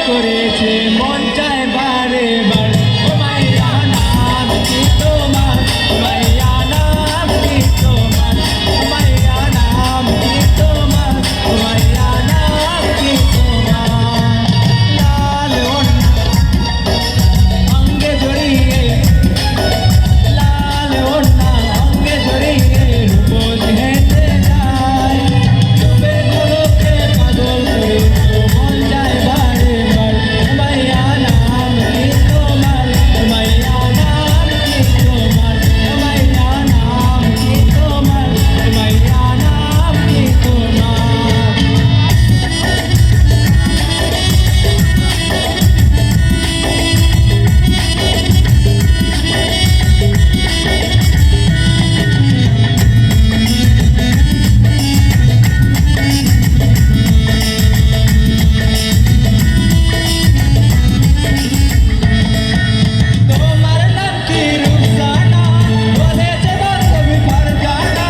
করেছে মন চায় বারে বার ও মাইয়া নাম কি তোমার ও মাইয়া নাম কি তোমার ও মাইয়া নাম কি তোমার ও মাইয়া নাম কি তোমার লাল ওড়না অঙ্গে জড়িয়ে লাল ওড়না অঙ্গে জড়িয়ে রূপ হেঁটে যায় রূপের ঝলকে পাগল করে মন চায় বারে বার ও মাইয়া নাম কি তোমার ও মাইয়া নাম কি তোমার ও মাইয়া নাম কি তোমার ও মাইয়া নাম কি তোমার তোমার নাম কি রুকসানা বলেছে বান্ধবী ফারজানা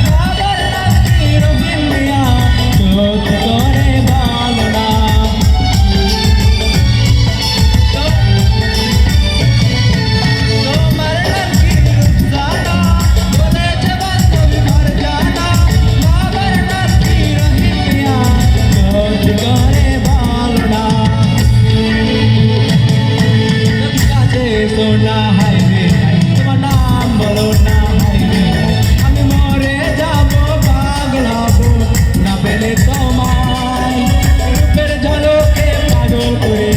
বাবার নাম কি রহিম মিয়া চোখ করে ভালো না তোমার নাম কি রুকসানা বলেছে বান্ধবী ফারজানা বাবার নাম কি রহিম মিয়া চোখ করে ভালো না কাছে সোনা হাই রে তোমার নাম বলো না হাই রে আমি মরে যাব পাগল হব না পেলে তোমায় রূপের ঝলকে পাগল করে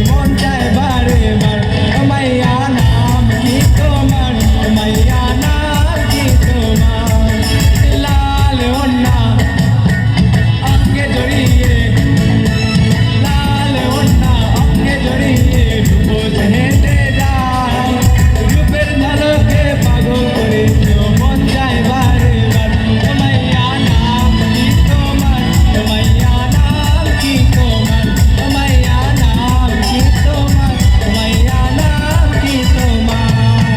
মন চায় বারে বার ও মাইয়া নাম কি তোমার ও মাইয়া নাম কি তোমার লাল ওড়না অঙ্গে জড়িয়ে লাল ওড়না অঙ্গে জড়িয়ে রূপ হেঁটে যায় রূপের ঝলকে পাগল করে মন চায় বারে বার ও মাইয়া নাম কি তোমার ও মাইয়া নাম কি তোমার ও মাইয়া নাম কি তোমার ও মাইয়া নাম কি তোমার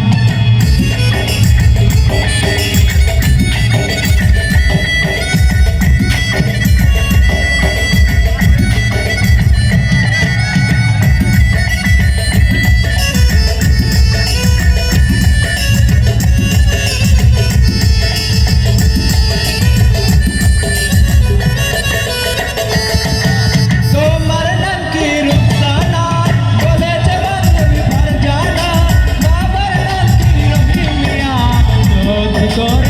তোমার নাম কি রুকসানা বলেছে বান্ধবী ফারজানা বাবার নাম কি রহিম মিয়া চোখ করে